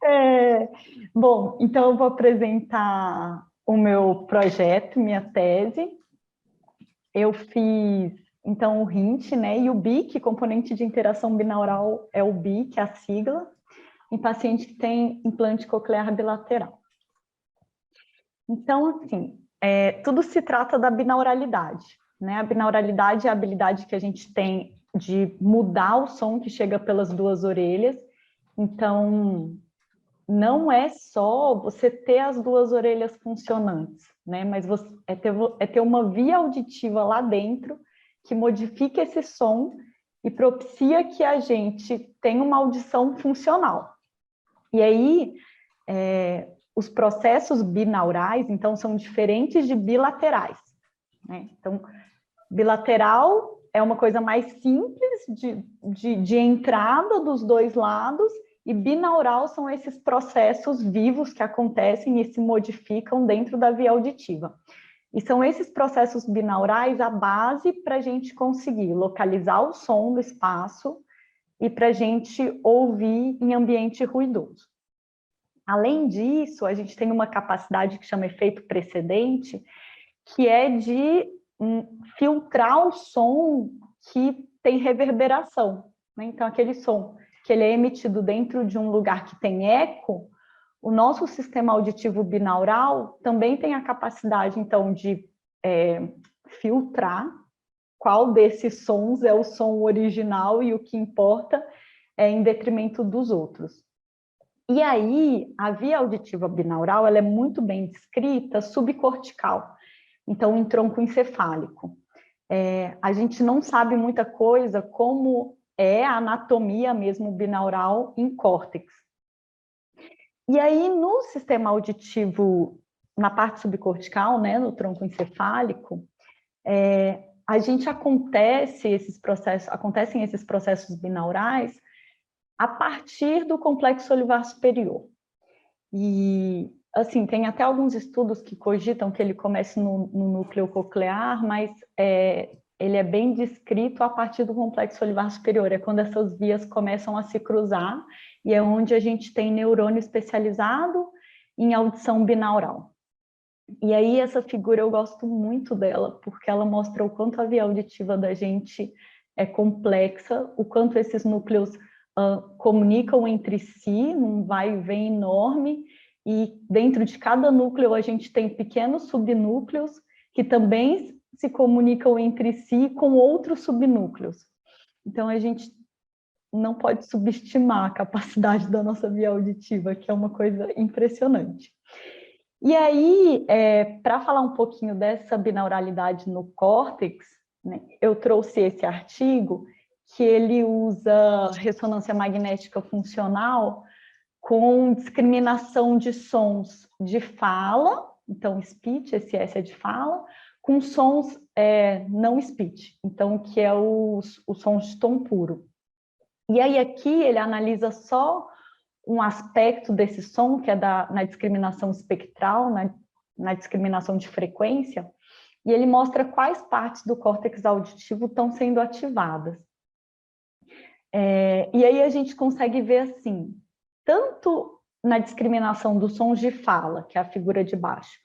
É, bom, então eu vou apresentar o meu projeto, minha tese. Eu fiz, então, o RINT, né, e o BIC, componente de interação binaural, é o BIC, a sigla, em paciente que tem implante coclear bilateral. Então, assim, tudo se trata da binauralidade, né? A binauralidade é a habilidade que a gente tem de mudar o som que chega pelas duas orelhas. Então, não é só você ter as duas orelhas funcionantes, né? Mas é ter uma via auditiva lá dentro que modifica esse som e propicia que a gente tenha uma audição funcional. E aí, os processos binaurais, então, são diferentes de bilaterais, né? Então, bilateral é uma coisa mais simples de entrada dos dois lados, e binaural são esses processos vivos que acontecem e se modificam dentro da via auditiva. E são esses processos binaurais a base para a gente conseguir localizar o som do espaço e para a gente ouvir em ambiente ruidoso. Além disso, a gente tem uma capacidade que chama efeito precedente, que é de filtrar o som que tem reverberação, né? Então, aquele som que ele é emitido dentro de um lugar que tem eco, o nosso sistema auditivo binaural também tem a capacidade, então, de filtrar qual desses sons é o som original e o que importa é em detrimento dos outros. E aí, a via auditiva binaural ela é muito bem descrita subcortical, então em tronco encefálico. A gente não sabe muita coisa como é a anatomia mesmo binaural em córtex. E aí, no sistema auditivo, na parte subcortical, né, no tronco encefálico, acontecem esses processos binaurais a partir do complexo olivar superior. E, assim, tem até alguns estudos que cogitam que ele comece no núcleo coclear, mas ele é bem descrito a partir do complexo olivar superior, é quando essas vias começam a se cruzar, e é onde a gente tem neurônio especializado em audição binaural. E aí essa figura eu gosto muito dela, porque ela mostra o quanto a via auditiva da gente é complexa, o quanto esses núcleos comunicam entre si, num vai e vem enorme, e dentro de cada núcleo a gente tem pequenos subnúcleos que também se comunicam entre si com outros subnúcleos. Então a gente não pode subestimar a capacidade da nossa via auditiva, que é uma coisa impressionante. E aí, para falar um pouquinho dessa binauralidade no córtex, né, eu trouxe esse artigo que ele usa ressonância magnética funcional com discriminação de sons de fala, então speech, esse S é de fala, com sons não speech, então que é os sons de tom puro. E aí aqui ele analisa só um aspecto desse som, que é na discriminação espectral, na discriminação de frequência, e ele mostra quais partes do córtex auditivo estão sendo ativadas. E aí a gente consegue ver assim, tanto na discriminação dos sons de fala, que é a figura de baixo,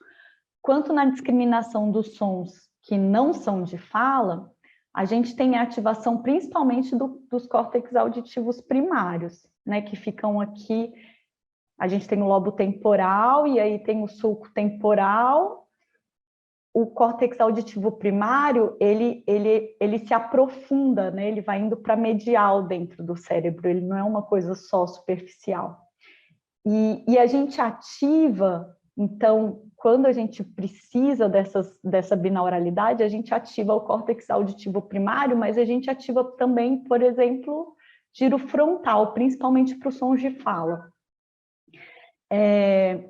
quanto na discriminação dos sons que não são de fala, a gente tem a ativação principalmente dos córtex auditivos primários, né, que ficam aqui. A gente tem o lobo temporal e aí tem o sulco temporal. O córtex auditivo primário, ele se aprofunda, né? Ele vai indo para medial dentro do cérebro, ele não é uma coisa só superficial. E a gente ativa, então, quando a gente precisa dessa binauralidade, a gente ativa o córtex auditivo primário, mas a gente ativa também, por exemplo, giro frontal, principalmente para os sons de fala.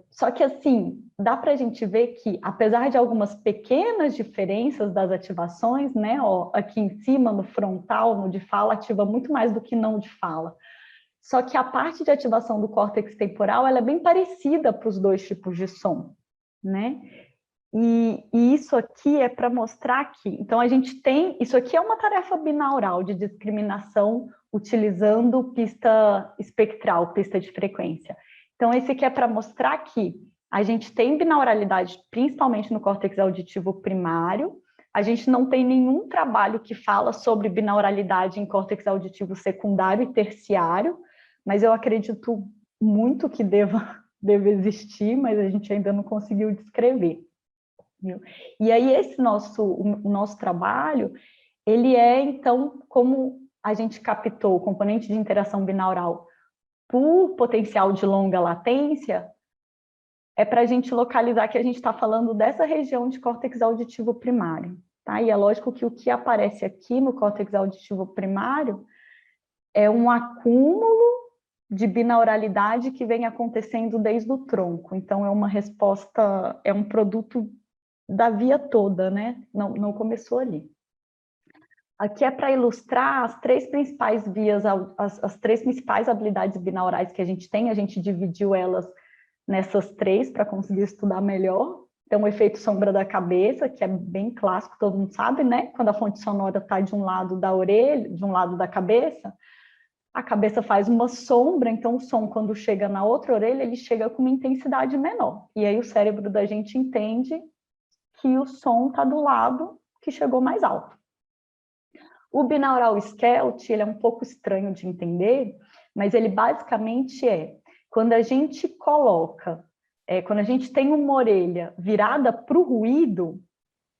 Só que, assim, dá para a gente ver que, apesar de algumas pequenas diferenças das ativações, né, ó, aqui em cima, no frontal, no de fala, ativa muito mais do que não de fala. Só que a parte de ativação do córtex temporal, ela é bem parecida para os dois tipos de som, né? E isso aqui é para mostrar que, então a gente tem, isso aqui é uma tarefa binaural de discriminação utilizando pista espectral, pista de frequência. Então, esse aqui é para mostrar que a gente tem binauralidade, principalmente no córtex auditivo primário. A gente não tem nenhum trabalho que fala sobre binauralidade em córtex auditivo secundário e terciário, mas eu acredito muito que deva existir, mas a gente ainda não conseguiu descrever. Viu? E aí o nosso trabalho, ele é, então, como a gente captou o componente de interação binaural por potencial de longa latência, é para a gente localizar que a gente está falando dessa região de córtex auditivo primário. Tá? E é lógico que o que aparece aqui no córtex auditivo primário é um acúmulo de binauralidade que vem acontecendo desde o tronco. Então, é uma resposta, é um produto da via toda, né? Não começou ali. Aqui é para ilustrar as três principais vias, as três principais habilidades binaurais que a gente dividiu elas nessas três para conseguir estudar melhor. Então, o efeito sombra da cabeça, que é bem clássico, todo mundo sabe, né? Quando a fonte sonora está de um lado da orelha, de um lado da cabeça, a cabeça faz uma sombra, então o som, quando chega na outra orelha, ele chega com uma intensidade menor. E aí o cérebro da gente entende que o som está do lado que chegou mais alto. O binaural Scheldt, ele é um pouco estranho de entender, mas ele basicamente é quando a gente coloca, quando a gente tem uma orelha virada para o ruído,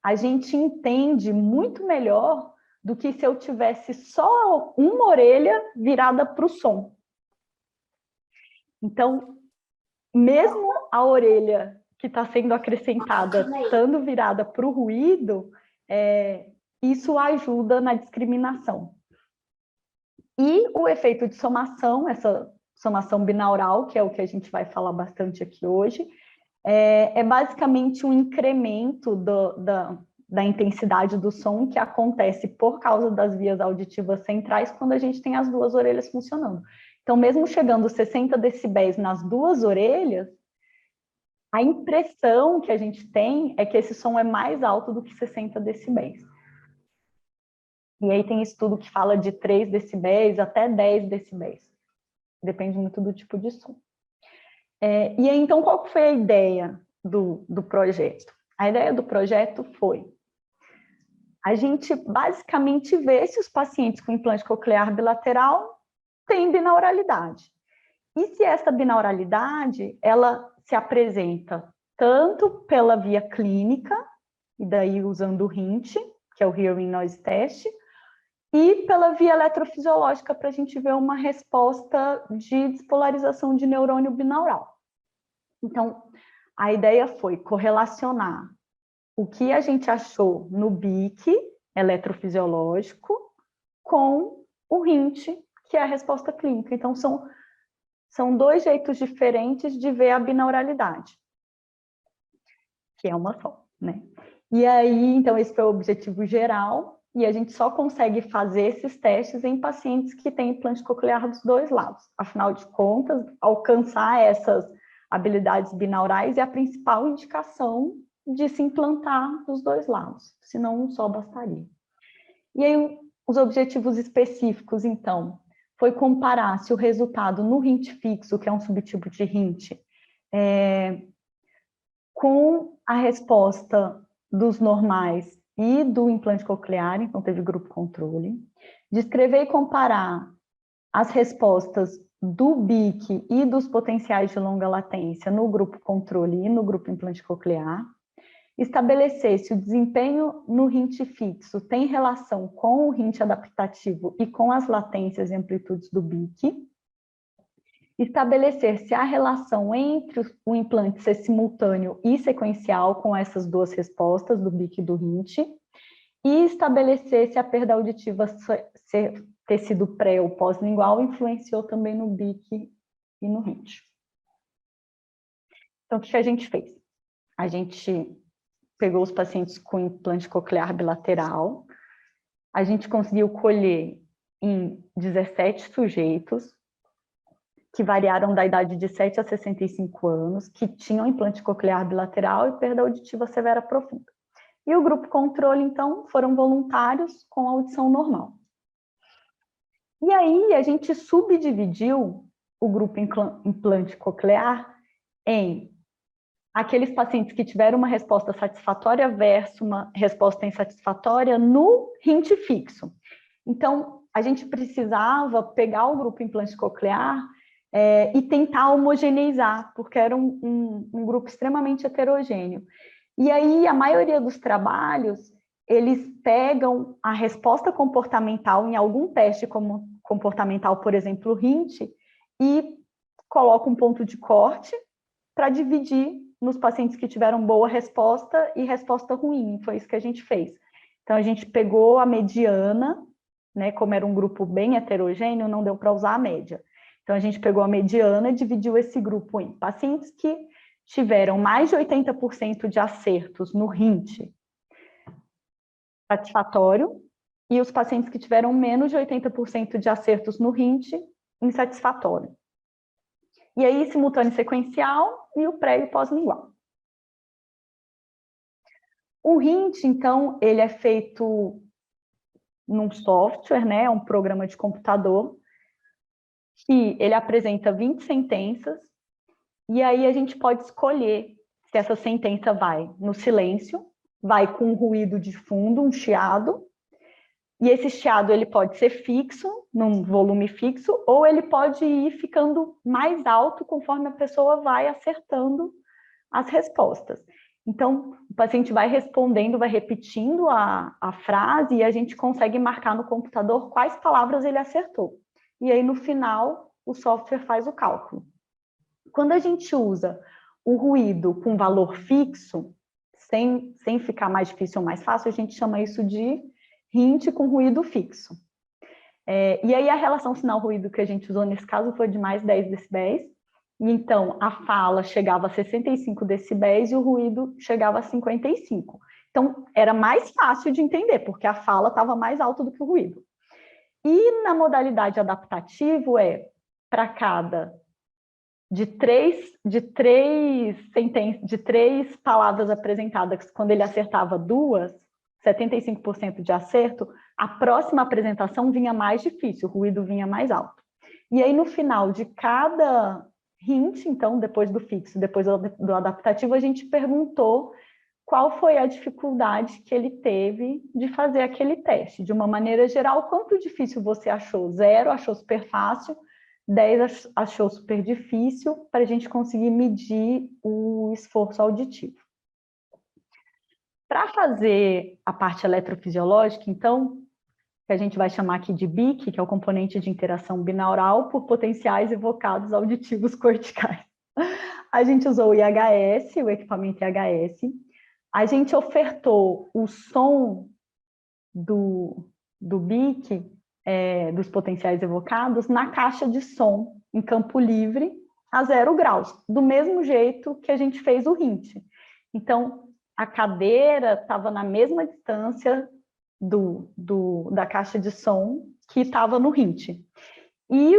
a gente entende muito melhor do que se eu tivesse só uma orelha virada para o som. Então, mesmo a orelha que está sendo acrescentada estando virada para o ruído, isso ajuda na discriminação. E o efeito de somação, essa somação binaural, que é o que a gente vai falar bastante aqui hoje, é basicamente um incremento da intensidade do som que acontece por causa das vias auditivas centrais quando a gente tem as duas orelhas funcionando. Então, mesmo chegando 60 decibéis nas duas orelhas, a impressão que a gente tem é que esse som é mais alto do que 60 decibéis. E aí tem estudo que fala de 3 decibéis até 10 decibéis. Depende muito do tipo de som. E aí, então, qual foi a ideia do projeto? A ideia do projeto foi a gente basicamente ver se os pacientes com implante coclear bilateral têm binauralidade. E se essa binauralidade, ela se apresenta tanto pela via clínica, e daí usando o HINT, que é o Hearing Noise Test, e pela via eletrofisiológica para a gente ver uma resposta de despolarização de neurônio binaural. Então, a ideia foi correlacionar o que a gente achou no BIC eletrofisiológico com o HINT, que é a resposta clínica. Então, são dois jeitos diferentes de ver a binauralidade, que é uma só, né? E aí, então, esse foi o objetivo geral, e a gente só consegue fazer esses testes em pacientes que têm implante coclear dos dois lados. Afinal de contas, alcançar essas habilidades binaurais é a principal indicação de se implantar dos dois lados, senão um só bastaria. E aí, os objetivos específicos, então, foi comparar se o resultado no HINT fixo, que é um subtipo de HINT, com a resposta dos normais e do implante coclear, então teve grupo controle, descrever e comparar as respostas do BIC e dos potenciais de longa latência no grupo controle e no grupo implante coclear, estabelecer se o desempenho no HINT fixo tem relação com o HINT adaptativo e com as latências e amplitudes do BIC, estabelecer se há relação entre o implante ser simultâneo e sequencial com essas duas respostas, do BIC e do HINT, e estabelecer se a perda auditiva ter sido pré ou pós-lingual influenciou também no BIC e no HINT. Então, o que a gente fez? A gente pegou os pacientes com implante coclear bilateral, a gente conseguiu colher em 17 sujeitos, que variaram da idade de 7 a 65 anos, que tinham implante coclear bilateral e perda auditiva severa profunda. E o grupo controle, então, foram voluntários com audição normal. E aí, a gente subdividiu o grupo implante coclear em aqueles pacientes que tiveram uma resposta satisfatória versus uma resposta insatisfatória no RINT fixo. Então, a gente precisava pegar o grupo implante coclear e tentar homogeneizar, porque era um grupo extremamente heterogêneo. E aí, a maioria dos trabalhos, eles pegam a resposta comportamental em algum teste como comportamental, por exemplo, o RINT, e colocam um ponto de corte para dividir nos pacientes que tiveram boa resposta e resposta ruim. Foi isso que a gente fez. Então, a gente pegou a mediana, né, como era um grupo bem heterogêneo, não deu para usar a média. Então, a gente pegou a mediana e dividiu esse grupo em pacientes que tiveram mais de 80% de acertos no RINT satisfatório e os pacientes que tiveram menos de 80% de acertos no RINT insatisfatório. E aí, simultâneo sequencial e o pré e o pós-lingual. O RINT, então, ele é feito num software, né, um programa de computador, que ele apresenta 20 sentenças, e aí a gente pode escolher se essa sentença vai no silêncio, vai com um ruído de fundo, um chiado, e esse chiado ele pode ser fixo, num volume fixo, ou ele pode ir ficando mais alto conforme a pessoa vai acertando as respostas. Então, o paciente vai respondendo, vai repetindo a frase e a gente consegue marcar no computador quais palavras ele acertou. E aí, no final, o software faz o cálculo. Quando a gente usa o ruído com valor fixo, sem ficar mais difícil ou mais fácil, a gente chama isso de RINT com ruído fixo. E aí, a relação sinal-ruído que a gente usou nesse caso foi de mais 10 decibéis. E então, a fala chegava a 65 decibéis e o ruído chegava a 55. Então, era mais fácil de entender, porque a fala estava mais alta do que o ruído. E na modalidade adaptativo para cada de três palavras apresentadas, quando ele acertava 2, 75% de acerto, a próxima apresentação vinha mais difícil, o ruído vinha mais alto. E aí, no final de cada RINT, então, depois do fixo, depois do adaptativo, a gente perguntou qual foi a dificuldade que ele teve de fazer aquele teste. De uma maneira geral, quanto difícil você achou? 0 achou super fácil, 10 achou super difícil, para a gente conseguir medir o esforço auditivo. Para fazer a parte eletrofisiológica, então, que a gente vai chamar aqui de BIC, que é o componente de interação binaural por potenciais evocados auditivos corticais. A gente usou o IHS, o equipamento IHS. A gente ofertou o som do BIC, dos potenciais evocados, na caixa de som, em campo livre, a 0 graus, do mesmo jeito que a gente fez o RINT. Então, a cadeira estava na mesma distância da caixa de som que estava no RINT. E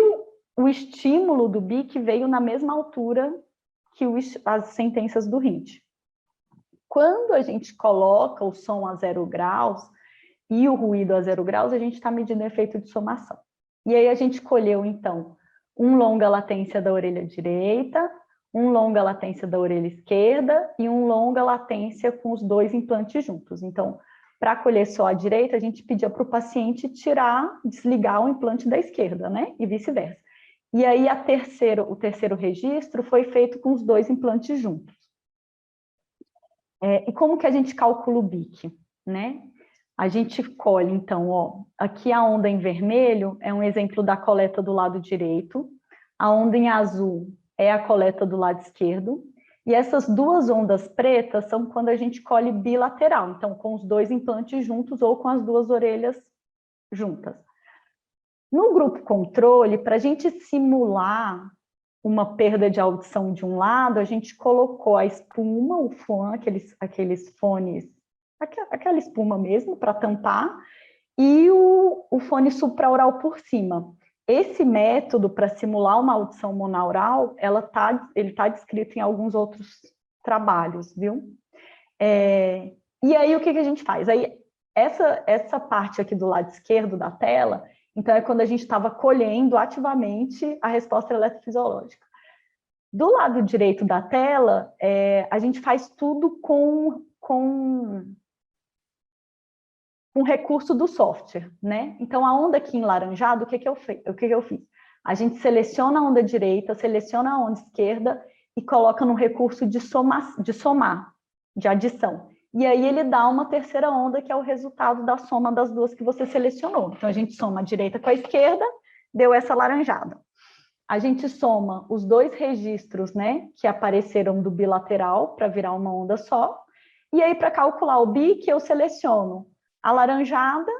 o estímulo do BIC veio na mesma altura que as sentenças do RINT. Quando a gente coloca o som a 0 graus e o ruído a 0 graus, a gente está medindo o efeito de somação. E aí a gente escolheu, então, um longa latência da orelha direita, um longa latência da orelha esquerda e um longa latência com os 2 implantes juntos. Então, para colher só a direita, a gente pedia para o paciente desligar o implante da esquerda, né? E vice-versa. E aí o terceiro registro foi feito com os 2 implantes juntos. E como que a gente calcula o BIC, né? A gente colhe, então, ó, aqui a onda em vermelho é um exemplo da coleta do lado direito, a onda em azul é a coleta do lado esquerdo, e essas 2 ondas pretas são quando a gente colhe bilateral, então com os 2 implantes juntos ou com as 2 orelhas juntas. No grupo controle, para a gente simular uma perda de audição de um lado, a gente colocou a espuma, o fone, aqueles fones, aquela espuma mesmo para tampar, e o fone supraoral por cima. Esse método para simular uma audição monaural, ele está descrito em alguns outros trabalhos, viu? E aí, o que a gente faz? Aí, essa parte aqui do lado esquerdo da tela Então, é quando a gente estava colhendo ativamente a resposta eletrofisiológica. Do lado direito da tela, a gente faz tudo com recurso do software, né? Então, a onda aqui em laranjado, o que eu fiz? A gente seleciona a onda direita, seleciona a onda esquerda e coloca no recurso de somar, de adição. E aí ele dá uma terceira onda, que é o resultado da soma das duas que você selecionou. Então, a gente soma a direita com a esquerda, deu essa laranjada. A gente soma os dois registros, né, que apareceram do bilateral para virar uma onda só. E aí, para calcular o BIC, eu seleciono a laranjada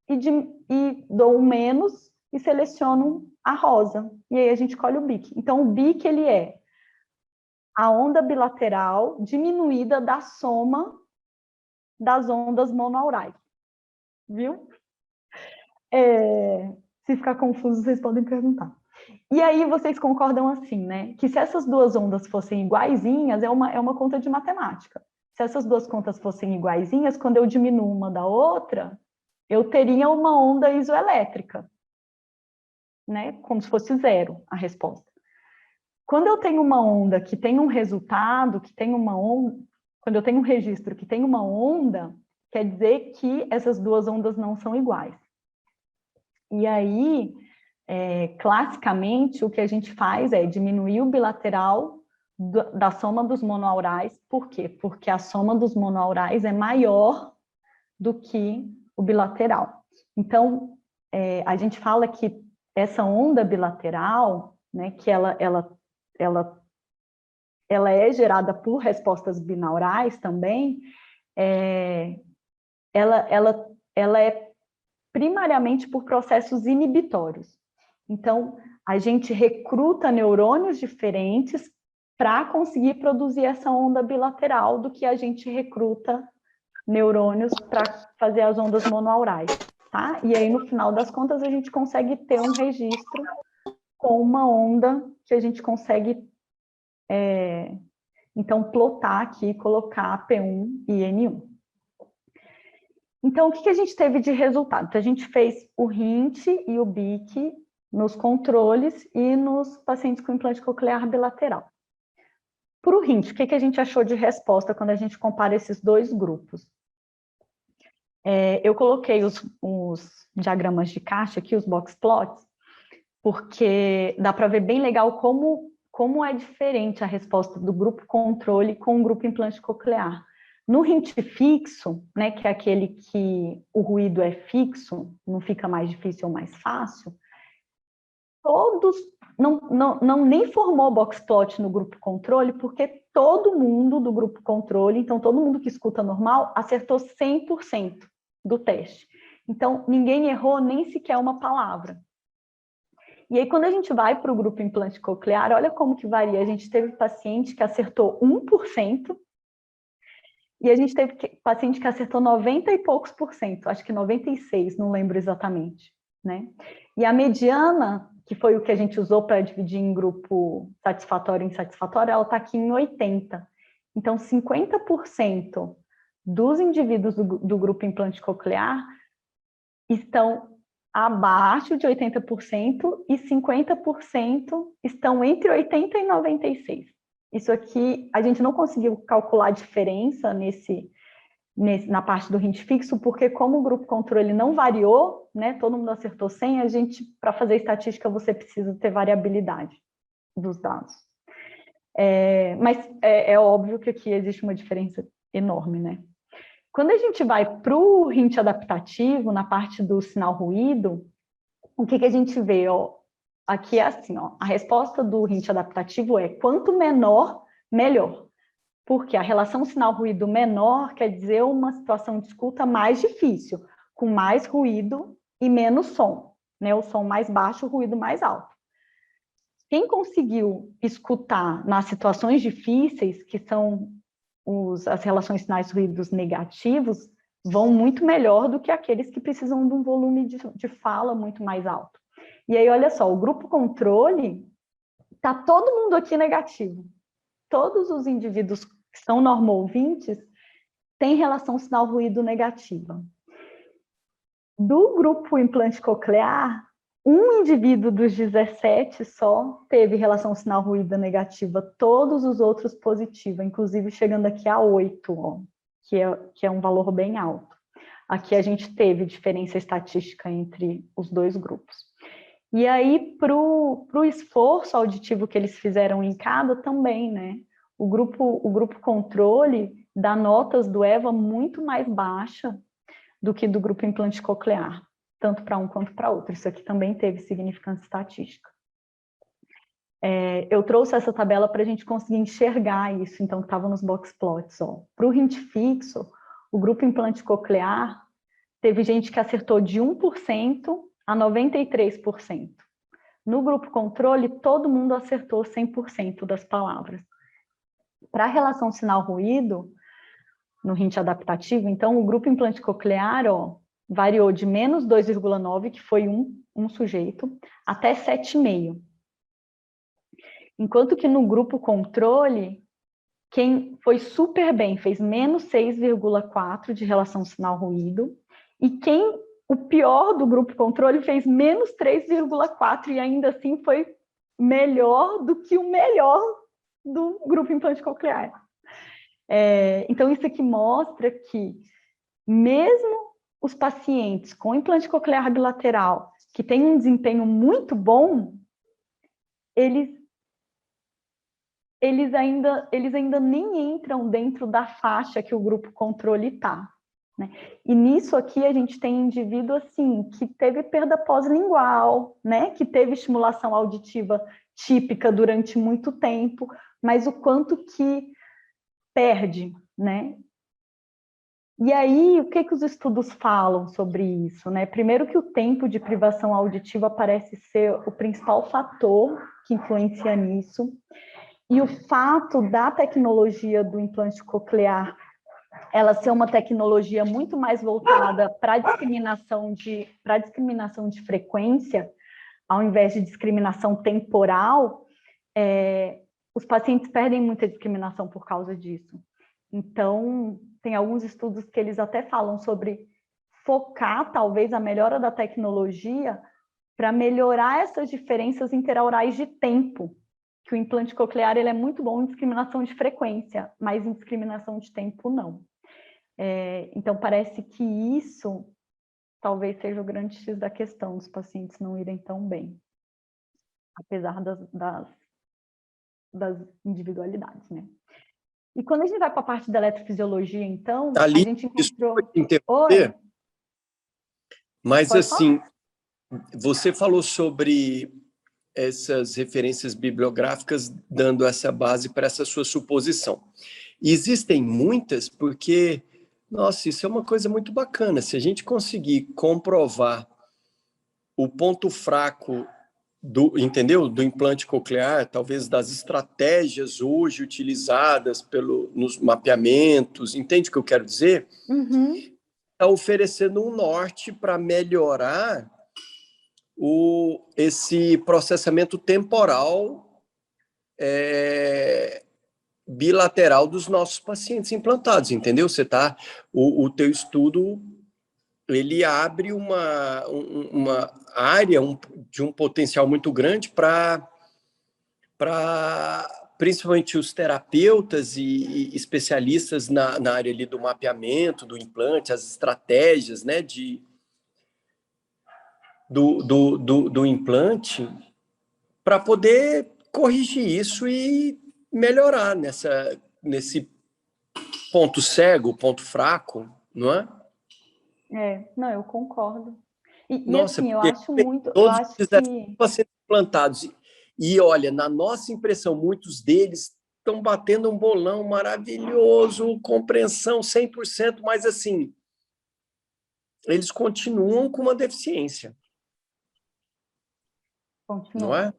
e dou um menos e seleciono a rosa. E aí a gente colhe o BIC. Então, o BIC, ele é a onda bilateral diminuída da soma das ondas monoaurais. Viu? Se ficar confuso, vocês podem perguntar. E aí vocês concordam assim, né? Que se essas duas ondas fossem iguaizinhas, é uma conta de matemática. Se essas duas contas fossem iguaizinhas, quando eu diminuo uma da outra, eu teria uma onda isoelétrica, né? Como se fosse zero a resposta. Quando eu tenho uma onda que tem um resultado, que tem uma onda, quando eu tenho um registro que tem uma onda, quer dizer que essas duas ondas não são iguais. E aí, classicamente, o que a gente faz é diminuir o bilateral da soma dos monoaurais. Por quê? Porque a soma dos monoaurais é maior do que o bilateral. Então, a gente fala que essa onda bilateral, né, que ela é gerada por respostas binaurais também, ela é primariamente por processos inibitórios. Então, a gente recruta neurônios diferentes para conseguir produzir essa onda bilateral do que a gente recruta neurônios para fazer as ondas monoaurais, tá? E aí, no final das contas, a gente consegue ter um registro com uma onda que a gente consegue, então, plotar aqui, colocar P1 e N1. Então, o que a gente teve de resultado? Então, a gente fez o RINT e o BIC nos controles e nos pacientes com implante coclear bilateral. Para o RINT, o que a gente achou de resposta quando a gente compara esses dois grupos? Eu coloquei os diagramas de caixa aqui, os box plots, porque dá para ver bem legal como é diferente a resposta do grupo controle com o grupo implante coclear. No RINT fixo, né, que é aquele que o ruído é fixo, não fica mais difícil ou mais fácil, todos, nem formou box plot no grupo controle, porque todo mundo do grupo controle, então todo mundo que escuta normal, acertou 100% do teste. Então, ninguém errou nem sequer uma palavra. E aí, quando a gente vai para o grupo implante coclear, olha como que varia. A gente teve paciente que acertou 1%, e a gente teve paciente que acertou 90 e poucos por cento, acho que 96, não lembro exatamente, né? E a mediana, que foi o que a gente usou para dividir em grupo satisfatório e insatisfatório, ela está aqui em 80. Então, 50% dos indivíduos do grupo implante coclear estão abaixo de 80% e 50% estão entre 80 e 96. Isso aqui, a gente não conseguiu calcular a diferença na parte do RINT fixo, porque como o grupo controle não variou, né, todo mundo acertou 100, a gente, para fazer estatística, você precisa ter variabilidade dos dados. Mas é óbvio que aqui existe uma diferença enorme, né? Quando a gente vai para o RINT adaptativo, na parte do sinal ruído, o que a gente vê? Ó, aqui é assim, ó, a resposta do RINT adaptativo é quanto menor, melhor. Porque a relação sinal-ruído menor quer dizer uma situação de escuta mais difícil, com mais ruído e menos som, né? O som mais baixo, o ruído mais alto. Quem conseguiu escutar nas situações difíceis, que são as relações sinais-ruídos negativos, vão muito melhor do que aqueles que precisam de um volume de fala muito mais alto. E aí, olha só, o grupo controle, tá todo mundo aqui negativo. Todos os indivíduos que são normo-ouvintes têm relação sinal-ruído negativa. Do grupo implante coclear, um indivíduo dos 17 só teve relação sinal-ruído negativa, todos os outros positiva, inclusive chegando aqui a 8, ó, que é um valor bem alto. Aqui a gente teve diferença estatística entre os dois grupos. E aí, para o esforço auditivo que eles fizeram em cada também, né? O grupo controle dá notas do EVA muito mais baixa do que do grupo implante coclear, tanto para um quanto para outro. Isso aqui também teve significância estatística. Eu trouxe essa tabela para a gente conseguir enxergar isso, então, que estava nos box plots. Para o hint fixo, o grupo implante coclear teve gente que acertou de 1% a 93%. No grupo controle, todo mundo acertou 100% das palavras. Para a relação sinal-ruído, no hint adaptativo, então, o grupo implante coclear, variou de menos 2,9, que foi um sujeito, até 7,5. Enquanto que no grupo controle, quem foi super bem fez menos 6,4 de relação sinal-ruído, e o pior do grupo controle fez menos 3,4, e ainda assim foi melhor do que o melhor do grupo implante coclear. Então, isso aqui mostra que, mesmo os pacientes com implante coclear bilateral, que têm um desempenho muito bom, eles ainda nem entram dentro da faixa que o grupo controle está. Né? E nisso aqui a gente tem indivíduo assim, que teve perda pós-lingual, né? Que teve estimulação auditiva típica durante muito tempo, mas o quanto que perde, né? E aí, o que os estudos falam sobre isso, né? Primeiro que o tempo de privação auditiva parece ser o principal fator que influencia nisso, e o fato da tecnologia do implante coclear ela ser uma tecnologia muito mais voltada para discriminação de frequência, ao invés de discriminação temporal, os pacientes perdem muita discriminação por causa disso. Então, tem alguns estudos que eles até falam sobre focar, talvez, a melhora da tecnologia para melhorar essas diferenças interaurais de tempo, que o implante coclear ele é muito bom em discriminação de frequência, mas em discriminação de tempo, não. Então, parece que isso talvez seja o grande X da questão, dos pacientes não irem tão bem, apesar das individualidades, né? E quando a gente vai para a parte da eletrofisiologia, então, Ali, a gente encontrou... Oi? Mas, Pode assim, falar? você falou sobre essas referências bibliográficas dando essa base para essa sua suposição. E existem muitas porque, nossa, isso é uma coisa muito bacana. Se a gente conseguir comprovar o ponto fraco entendeu? Do implante coclear, talvez das estratégias hoje utilizadas nos mapeamentos, entende o que eu quero dizer? Uhum. Está oferecendo um norte para melhorar esse processamento temporal bilateral dos nossos pacientes implantados, entendeu? O teu estudo ele abre uma área de um potencial muito grande para principalmente os terapeutas e especialistas na área ali do mapeamento, do implante, as estratégias, né, do implante, para poder corrigir isso e melhorar nesse ponto cego, ponto fraco, não é? Não, eu concordo. E Nossa, assim, porque eu todos acho esses que... pacientes implantados. E olha, na nossa impressão, muitos deles estão batendo um bolão maravilhoso, compreensão 100%, mas assim, eles continuam com uma deficiência, não é?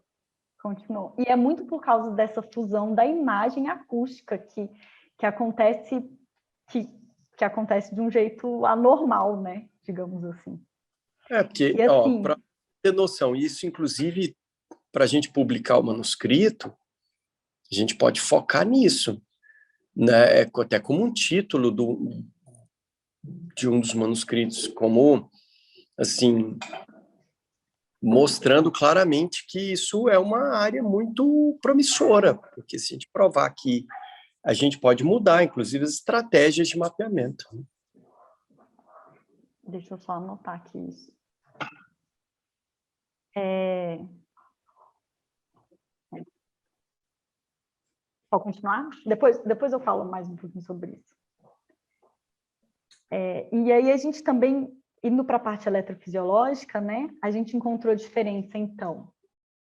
Continuou. E é muito por causa dessa fusão da imagem acústica que acontece que acontece de um jeito anormal, né? Digamos assim. Porque, E assim... para ter noção, isso inclusive para a gente publicar o manuscrito, a gente pode focar nisso, né? Até como um título de um dos manuscritos, como assim, mostrando claramente que isso é uma área muito promissora, porque se a gente provar que a gente pode mudar, inclusive, as estratégias de mapeamento. Deixa eu só anotar aqui isso. Pode continuar? Depois eu falo mais um pouquinho sobre isso. E aí a gente também, indo para a parte eletrofisiológica, né, a gente encontrou diferença, então.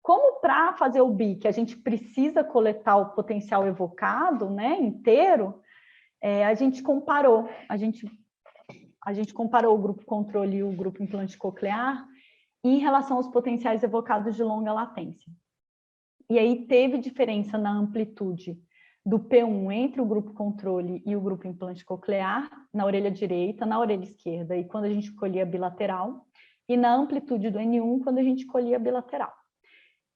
Como para fazer o BIC a gente precisa coletar o potencial evocado, né, inteiro, a gente comparou o grupo controle e o grupo implante coclear em relação aos potenciais evocados de longa latência. E aí teve diferença na amplitude do P1 entre o grupo controle e o grupo implante coclear, na orelha direita, na orelha esquerda, e quando a gente colhia bilateral, e na amplitude do N1 quando a gente colhia bilateral.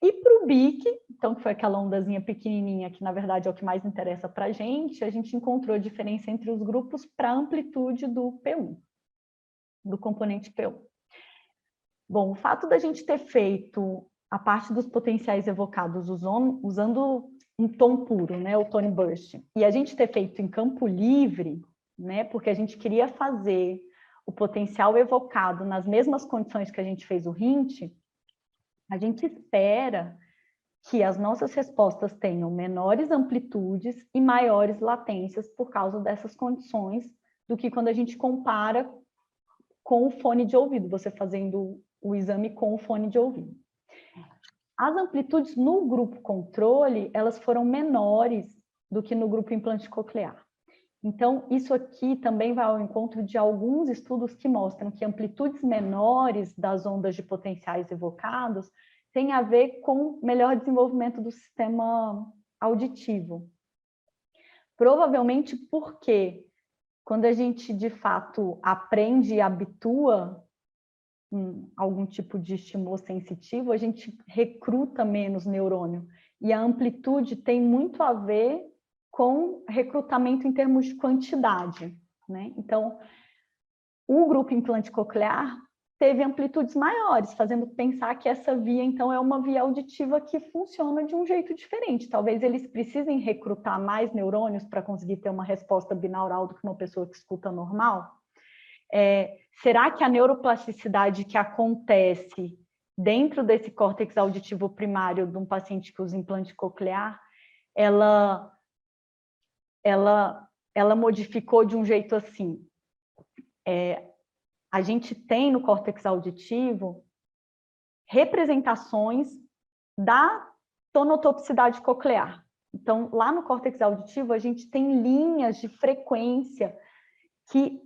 E para o BIC, então, que foi aquela ondazinha pequenininha, que na verdade é o que mais interessa para a gente encontrou a diferença entre os grupos para a amplitude do P1, do componente P1. Bom, o fato da gente ter feito a parte dos potenciais evocados usando um tom puro, né, o tone burst, e a gente ter feito em campo livre, né, porque a gente queria fazer o potencial evocado nas mesmas condições que a gente fez o hint, a gente espera que as nossas respostas tenham menores amplitudes e maiores latências por causa dessas condições do que quando a gente compara com o fone de ouvido, você fazendo o exame com o fone de ouvido. As amplitudes no grupo controle, elas foram menores do que no grupo implante coclear. Então, isso aqui também vai ao encontro de alguns estudos que mostram que amplitudes menores das ondas de potenciais evocados têm a ver com melhor desenvolvimento do sistema auditivo. Provavelmente porque quando a gente, de fato, aprende e habitua algum tipo de estímulo sensitivo, a gente recruta menos neurônio. E a amplitude tem muito a ver com recrutamento em termos de quantidade, né? Então, o grupo implante coclear teve amplitudes maiores, fazendo pensar que essa via, então, é uma via auditiva que funciona de um jeito diferente. Talvez eles precisem recrutar mais neurônios para conseguir ter uma resposta binaural do que uma pessoa que escuta normal. Será que a neuroplasticidade que acontece dentro desse córtex auditivo primário de um paciente que usa implante coclear, ela modificou de um jeito assim? A gente tem no córtex auditivo representações da tonotoxicidade coclear. Então, lá no córtex auditivo, a gente tem linhas de frequência que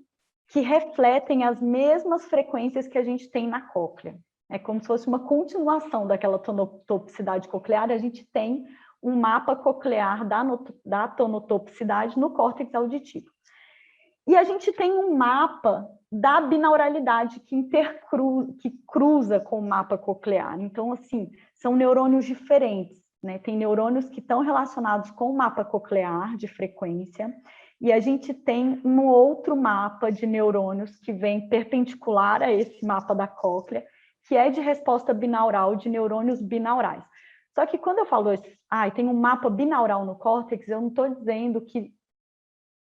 refletem as mesmas frequências que a gente tem na cóclea. É como se fosse uma continuação daquela tonotoxicidade coclear, a gente tem um mapa coclear da tonotoxicidade no córtex auditivo. E a gente tem um mapa da binauralidade que cruza com o mapa coclear. Então, assim, são neurônios diferentes, né? Tem neurônios que estão relacionados com o mapa coclear de frequência, e a gente tem um outro mapa de neurônios que vem perpendicular a esse mapa da cóclea, que é de resposta binaural de neurônios binaurais. Só que quando eu falo, tem um mapa binaural no córtex, eu não estou dizendo que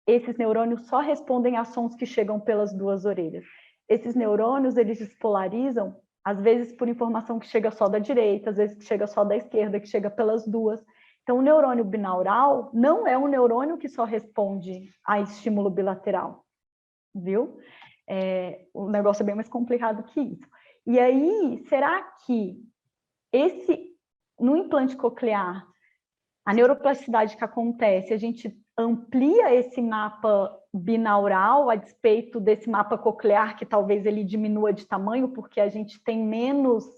esses neurônios só respondem a sons que chegam pelas duas orelhas. Esses neurônios, eles despolarizam, às vezes por informação que chega só da direita, às vezes que chega só da esquerda, que chega pelas duas. Então, o neurônio binaural não é um neurônio que só responde a estímulo bilateral, viu? O negócio é bem mais complicado que isso. E aí, será que no implante coclear, a neuroplasticidade que acontece, a gente amplia esse mapa binaural a despeito desse mapa coclear, que talvez ele diminua de tamanho, porque a gente tem menos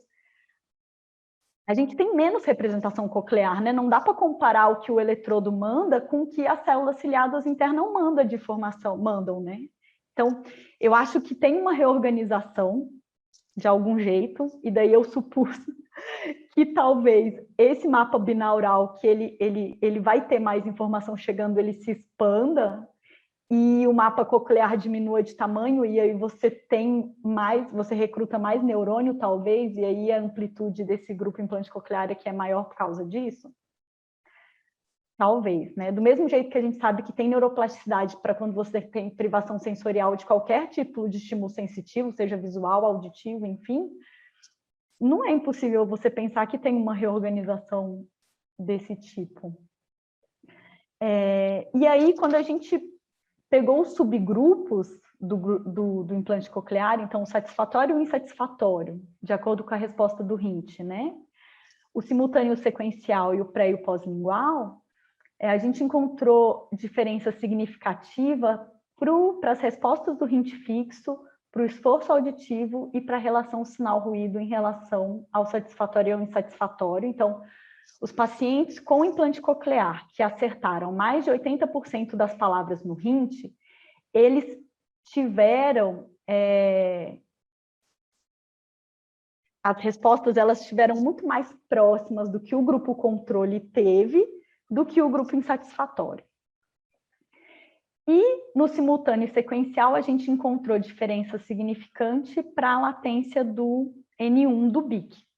representação coclear, né? Não dá para comparar o que o eletrodo manda com o que as células ciliadas internas mandam, né? Então, eu acho que tem uma reorganização de algum jeito, e daí eu supus que talvez esse mapa binaural, que ele vai ter mais informação chegando, ele se expanda, e o mapa coclear diminua de tamanho, e aí você recruta mais neurônio, talvez, e aí a amplitude desse grupo implante coclear aqui é maior por causa disso? Talvez, né? Do mesmo jeito que a gente sabe que tem neuroplasticidade para quando você tem privação sensorial de qualquer tipo de estímulo sensitivo, seja visual, auditivo, enfim, não é impossível você pensar que tem uma reorganização desse tipo. E aí, quando a gente pegou os subgrupos do implante coclear, então o satisfatório e o insatisfatório, de acordo com a resposta do Hint, né? O simultâneo sequencial e o pré e o pós-lingual, a gente encontrou diferença significativa para as respostas do Hint fixo, para o esforço auditivo e para a relação sinal-ruído em relação ao satisfatório e ao insatisfatório. Então, os pacientes com implante coclear que acertaram mais de 80% das palavras no Hint, eles tiveram... as respostas elas estiveram muito mais próximas do que o grupo controle teve, do que o grupo insatisfatório. E no simultâneo sequencial, a gente encontrou diferença significante para a latência do N1 do BIC.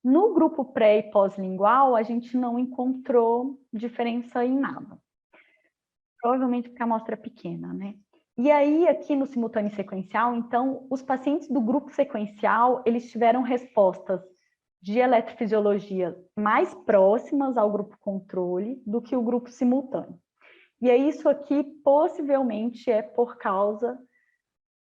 No grupo pré e pós-lingual, a gente não encontrou diferença em nada. Provavelmente porque a amostra é pequena, né? E aí, aqui no simultâneo sequencial, então, os pacientes do grupo sequencial, eles tiveram respostas de eletrofisiologia mais próximas ao grupo controle do que o grupo simultâneo. E aí, isso aqui possivelmente é por causa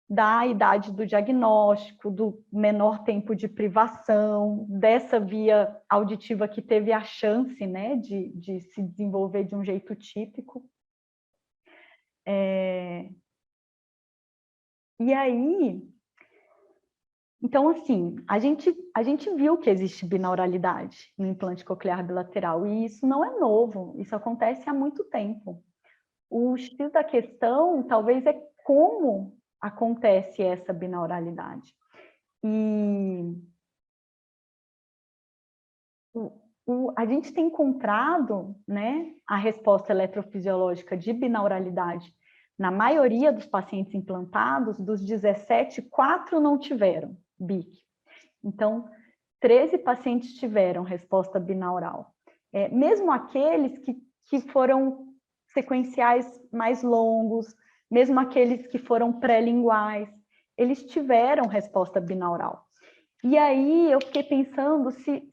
da idade do diagnóstico, do menor tempo de privação, dessa via auditiva que teve a chance, né, de se desenvolver de um jeito típico. E aí... Então, assim, a gente viu que existe binauralidade no implante coclear bilateral, e isso não é novo, isso acontece há muito tempo. O X da questão, talvez, é como acontece essa binauralidade. E a gente tem encontrado, né, a resposta eletrofisiológica de binauralidade na maioria dos pacientes implantados, dos 17, 4 não tiveram BIC. Então, 13 pacientes tiveram resposta binaural. Mesmo aqueles que foram sequenciais mais longos, mesmo aqueles que foram pré-linguais, eles tiveram resposta binaural. E aí eu fiquei pensando se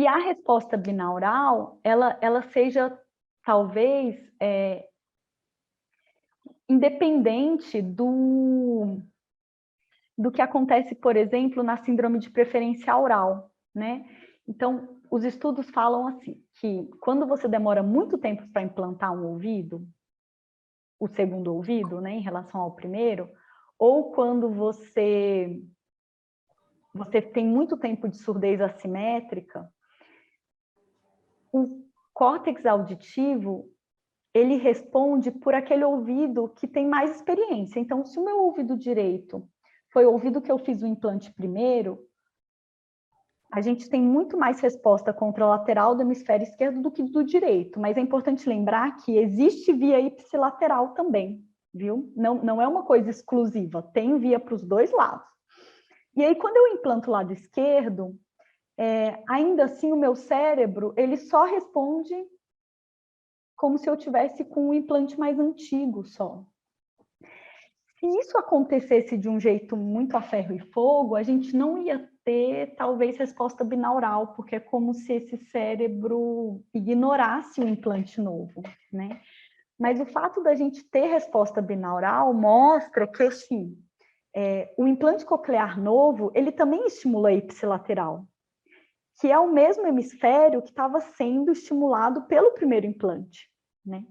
a resposta binaural, ela seja, talvez, independente do que acontece, por exemplo, na síndrome de preferência oral, né? Então, os estudos falam assim, que quando você demora muito tempo para implantar um ouvido, o segundo ouvido, né, em relação ao primeiro, ou quando você tem muito tempo de surdez assimétrica, o córtex auditivo, ele responde por aquele ouvido que tem mais experiência. Então, se o meu ouvido direito foi o ouvido que eu fiz o implante primeiro, a gente tem muito mais resposta contralateral do hemisfério esquerdo do que do direito, mas é importante lembrar que existe via ipsilateral também, viu? Não é uma coisa exclusiva, tem via para os dois lados. E aí, quando eu implanto o lado esquerdo, ainda assim o meu cérebro, ele só responde como se eu tivesse com um implante mais antigo só. Se isso acontecesse de um jeito muito a ferro e fogo, a gente não ia ter, talvez, resposta binaural, porque é como se esse cérebro ignorasse o implante novo, né? Mas o fato da gente ter resposta binaural mostra que, assim, o implante coclear novo, ele também estimula a ipsilateral, que é o mesmo hemisfério que estava sendo estimulado pelo primeiro implante, né?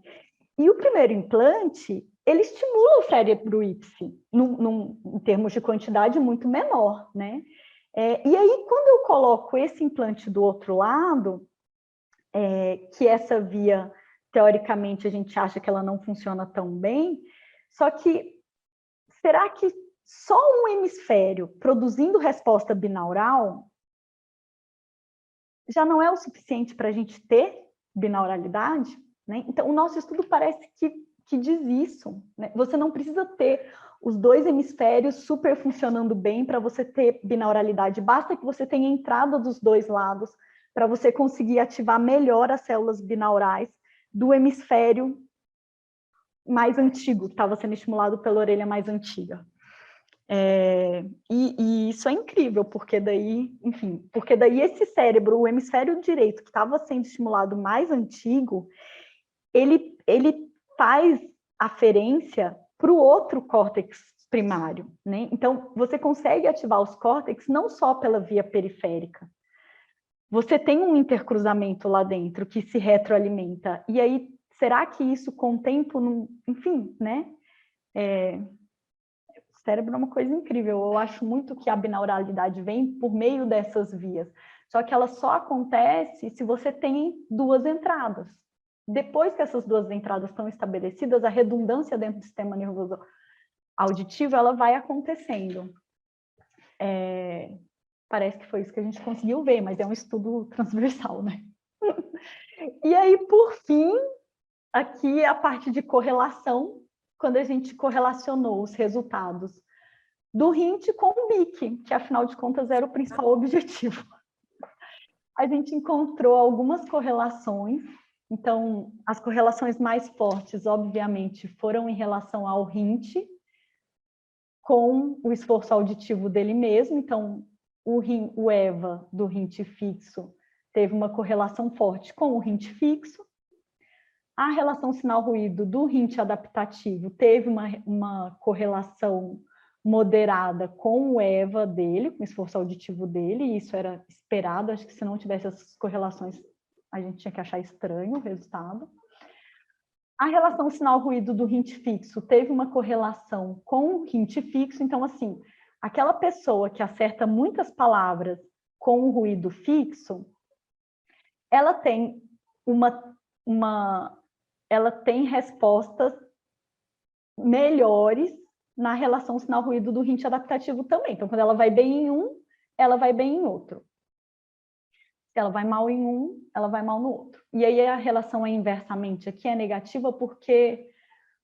E o primeiro implante, ele estimula o cérebro ipsi, em termos de quantidade muito menor, né? E aí, quando eu coloco esse implante do outro lado, que essa via, teoricamente, a gente acha que ela não funciona tão bem, só que, será que só um hemisfério produzindo resposta binaural já não é o suficiente para a gente ter binauralidade, né? Então, o nosso estudo parece que diz isso, né? Você não precisa ter os dois hemisférios super funcionando bem para você ter binauralidade, basta que você tenha entrada dos dois lados para você conseguir ativar melhor as células binaurais do hemisfério mais antigo, que estava sendo estimulado pela orelha mais antiga. E isso é incrível, porque daí, enfim, porque daí esse cérebro, o hemisfério direito, que estava sendo estimulado mais antigo, ele faz aferência para o outro córtex primário, né? Então, você consegue ativar os córtex não só pela via periférica, você tem um intercruzamento lá dentro que se retroalimenta, e aí, será que isso com o tempo, enfim, né? O cérebro é uma coisa incrível. Eu acho muito que a binauralidade vem por meio dessas vias. Só que ela só acontece se você tem duas entradas. Depois que essas duas entradas estão estabelecidas, a redundância dentro do sistema nervoso auditivo, ela vai acontecendo. Parece que foi isso que a gente conseguiu ver, mas é um estudo transversal, né? E aí, por fim, aqui a parte de correlação, quando a gente correlacionou os resultados do RINT com o BIC, que afinal de contas era o principal objetivo. A gente encontrou algumas correlações, então as correlações mais fortes, obviamente, foram em relação ao RINT, com o esforço auditivo dele mesmo, então o EVA do RINT fixo teve uma correlação forte com o RINT fixo, a relação sinal-ruído do RINT adaptativo teve uma correlação moderada com o EVA dele, com o esforço auditivo dele, e isso era esperado, acho que se não tivesse essas correlações, a gente tinha que achar estranho o resultado. A relação sinal-ruído do RINT fixo teve uma correlação com o RINT fixo, então, assim, aquela pessoa que acerta muitas palavras com o ruído fixo, ela tem ela tem respostas melhores na relação sinal-ruído do RINT adaptativo também. Então, quando ela vai bem em um, ela vai bem em outro. Se ela vai mal em um, ela vai mal no outro. E aí a relação é inversamente aqui, é negativa porque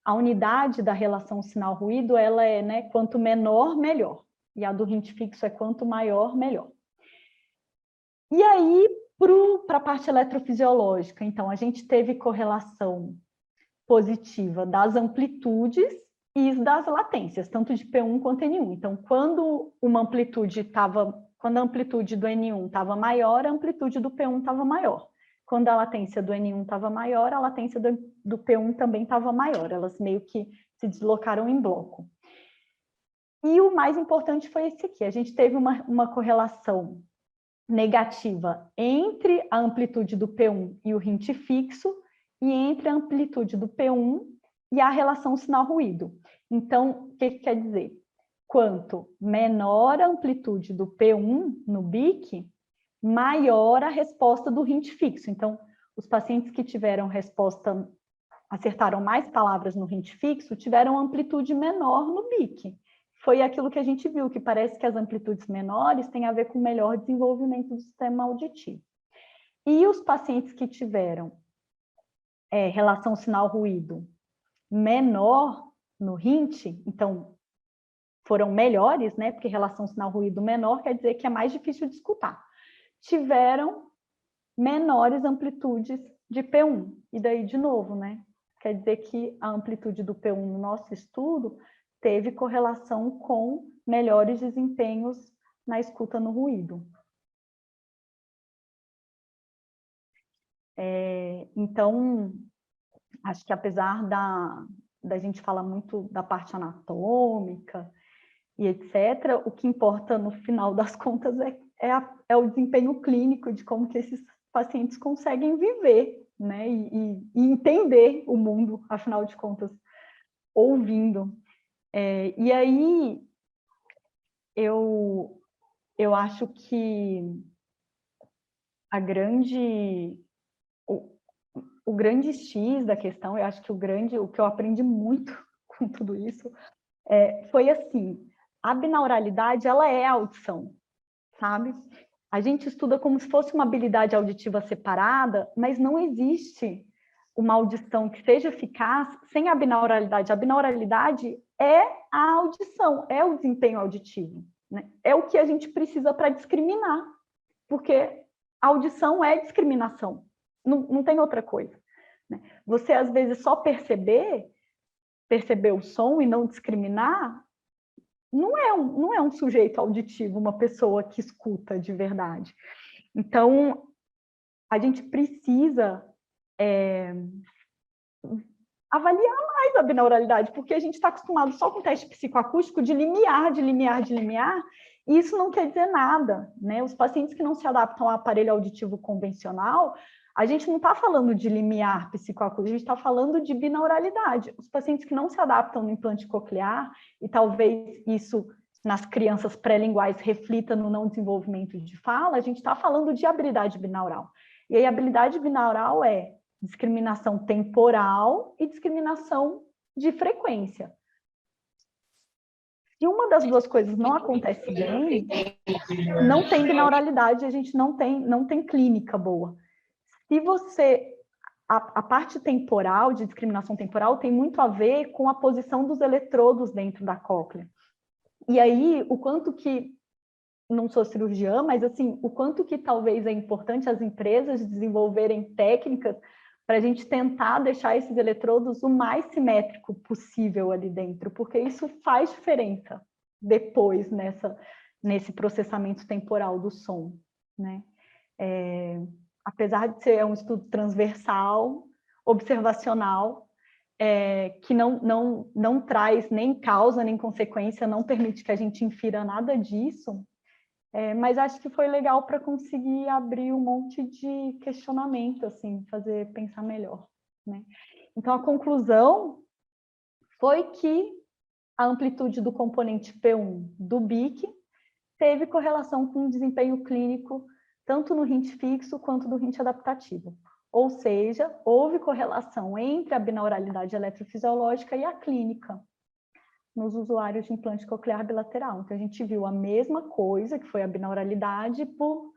a unidade da relação sinal-ruído, ela é, né, quanto menor, melhor. E a do RINT fixo é quanto maior, melhor. E aí, para a parte eletrofisiológica, então, a gente teve correlação positiva das amplitudes e das latências, tanto de P1 quanto N1. Então, quando a amplitude do N1 estava maior, a amplitude do P1 estava maior. Quando a latência do N1 estava maior, a latência do P1 também estava maior. Elas meio que se deslocaram em bloco. E o mais importante foi esse aqui. A gente teve uma correlação negativa entre a amplitude do P1 e o RINT fixo, e entre a amplitude do P1 e a relação sinal-ruído. Então, o que quer dizer? Quanto menor a amplitude do P1 no BIC, maior a resposta do RINT fixo. Então, os pacientes que tiveram resposta, acertaram mais palavras no RINT fixo, tiveram amplitude menor no BIC. Foi aquilo que a gente viu, que parece que as amplitudes menores têm a ver com o melhor desenvolvimento do sistema auditivo. E os pacientes que tiveram relação sinal-ruído menor no RINT, então foram melhores, né? Porque relação sinal-ruído menor quer dizer que é mais difícil de escutar. Tiveram menores amplitudes de P1. E daí, de novo, né? Quer dizer que a amplitude do P1 no nosso estudo teve correlação com melhores desempenhos na escuta no ruído. Então, acho que apesar da gente falar muito da parte anatômica e etc., o que importa no final das contas é o desempenho clínico de como que esses pacientes conseguem viver, né? E entender o mundo, afinal de contas, ouvindo. E aí, eu acho que o grande X da questão, eu acho que o que eu aprendi muito com tudo isso, foi assim, a binauralidade, ela é a audição, sabe? a gente estuda como se fosse uma habilidade auditiva separada, mas não existe uma audição que seja eficaz sem a binauralidade. A binauralidade é a audição, é o desempenho auditivo, né? É o que a gente precisa para discriminar, porque a audição é discriminação, não tem outra coisa, né? Você, às vezes, só perceber o som e não discriminar, não é um sujeito auditivo, uma pessoa que escuta de verdade. Então, a gente precisa avaliar mais a binauralidade, porque a gente está acostumado só com teste psicoacústico de limiar, e isso não quer dizer nada, né? Os pacientes que não se adaptam ao aparelho auditivo convencional, a gente não está falando de limiar psicoacústico, a gente está falando de binauralidade. Os pacientes que não se adaptam no implante coclear, e talvez isso nas crianças pré-linguais reflita no não desenvolvimento de fala, a gente está falando de habilidade binaural. E aí, a habilidade binaural é discriminação temporal e discriminação de frequência. Se uma das duas coisas não acontece bem, não tem binauralidade, a gente não tem clínica boa. Se você... A parte temporal, de discriminação temporal, tem muito a ver com a posição dos eletrodos dentro da cóclea. E aí, o quanto que... Não sou cirurgiã, mas assim, o quanto que talvez é importante as empresas desenvolverem técnicas para a gente tentar deixar esses eletrodos o mais simétrico possível ali dentro, porque isso faz diferença depois nesse processamento temporal do som, né? Apesar de ser um estudo transversal, observacional, que não traz nem causa nem consequência, não permite que a gente infira nada disso, mas acho que foi legal para conseguir abrir um monte de questionamento, assim, fazer pensar melhor, né? Então, a conclusão foi que a amplitude do componente P1 do BIC teve correlação com o desempenho clínico, tanto no RINT fixo quanto no RINT adaptativo. Ou seja, houve correlação entre a binauralidade eletrofisiológica e a clínica nos usuários de implante coclear bilateral. Então, a gente viu a mesma coisa, que foi a binauralidade, por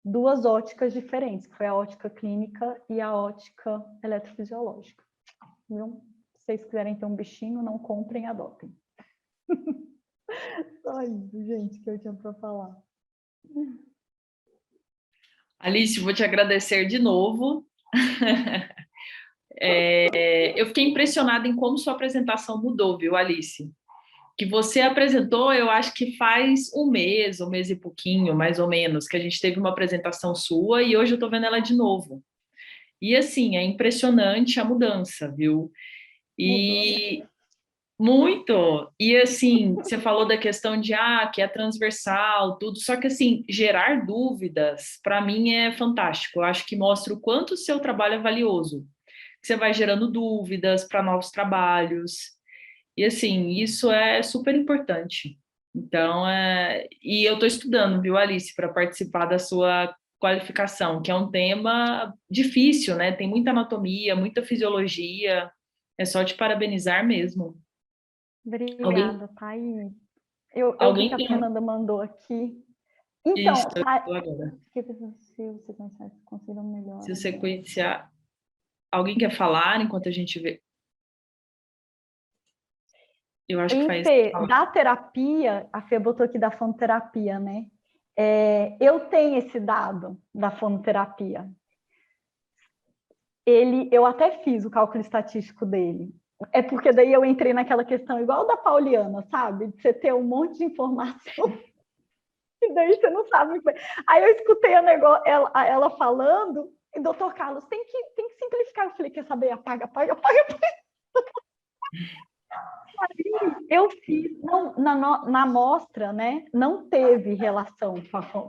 duas óticas diferentes, que foi a ótica clínica e a ótica eletrofisiológica. Viu? Se vocês quiserem ter um bichinho, não comprem, adotem. Só isso, gente, que eu tinha para falar. Alice, vou te agradecer de novo. Eu fiquei impressionada em como sua apresentação mudou, viu, Alice? Que você apresentou, eu acho que faz um mês e pouquinho, mais ou menos, que a gente teve uma apresentação sua e hoje eu estou vendo ela de novo. E assim, é impressionante a mudança, viu? E muito! E assim, você falou da questão de que é transversal, tudo, só que assim, gerar dúvidas, para mim é fantástico. Eu acho que mostra o quanto o seu trabalho é valioso. Você vai gerando dúvidas para novos trabalhos. E assim, isso é super importante. Então, e eu estou estudando, viu, Alice, para participar da sua qualificação, que é um tema difícil, né? Tem muita anatomia, muita fisiologia. É só te parabenizar mesmo. Obrigada, Thaís. Eu vi que a Fernanda mandou aqui. Então, isso, se você conseguir melhor. Se sequenciar. Alguém quer falar enquanto a gente vê? Eu acho que faz... Da terapia, a Fê botou aqui da fonoterapia, né? Eu tenho esse dado da fonoterapia. Eu até fiz o cálculo estatístico dele. É porque daí eu entrei naquela questão igual da Pauliana, sabe? De você ter um monte de informação e daí você não sabe. Aí eu escutei ela falando, e doutor Carlos, tem que simplificar. Eu falei, quer saber? Apaga. Eu fiz, na amostra, né, não teve relação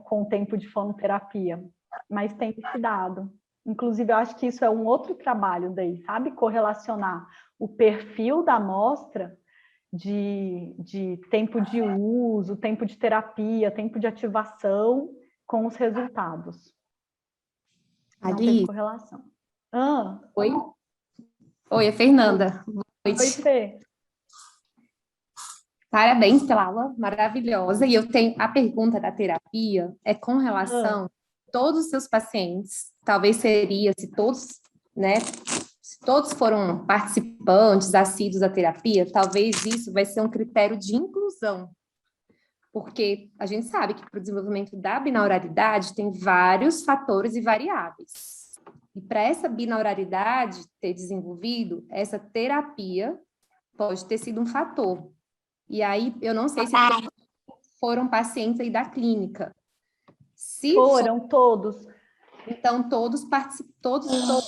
com o tempo de fonoterapia, mas tem esse dado. Inclusive, eu acho que isso é um outro trabalho daí, sabe? Correlacionar o perfil da amostra de tempo de uso, tempo de terapia, tempo de ativação com os resultados. Não tem correlação. Oi? Oi, é Fernanda. Boa noite. Oi, Fê. Parabéns pela aula maravilhosa. E eu tenho a pergunta da terapia é com relação a todos os seus pacientes, talvez seria se todos, né, se todos foram participantes, assíduos da terapia, talvez isso vai ser um critério de inclusão. Porque a gente sabe que para o desenvolvimento da binauralidade tem vários fatores e variáveis. E para essa binauralidade ter desenvolvido, essa terapia pode ter sido um fator. E aí, eu não sei se foram pacientes aí da clínica. Se Foram todos. então, todos foram